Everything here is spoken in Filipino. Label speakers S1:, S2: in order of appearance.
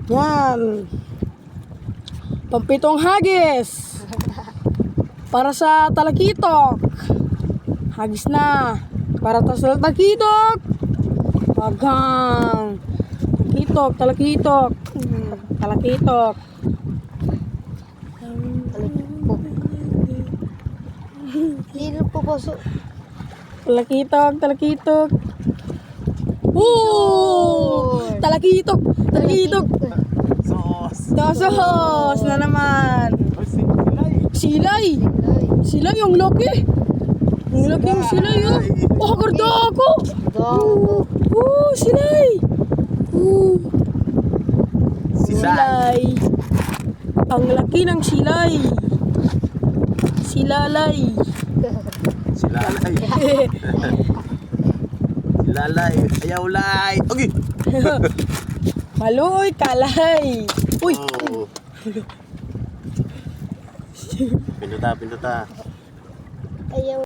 S1: Yan. Pampitong hagis. Para sa talakitok. Hagis na. Para sa talakitok. Wagang. Talakitok, talakitok. Talakitok.
S2: Lino po puso.
S1: Talakitok, talakitok. Talakitok, talakitok.
S3: Sos.
S1: Dosos na naman.
S3: Ay, silay.
S1: Silay. Silay, yung laki. Yung laki yung silay, oh. Oh, gordo ako.
S2: Gago.
S1: Silay.
S3: Silay.
S1: Silay. Ang laki ng silay. Silalay.
S3: Silalay. Silalay. Ayaw lay. Okay.
S1: Maloy, kalay. Uy.
S3: Oh. Pinduta, pinduta.
S2: Ayaw.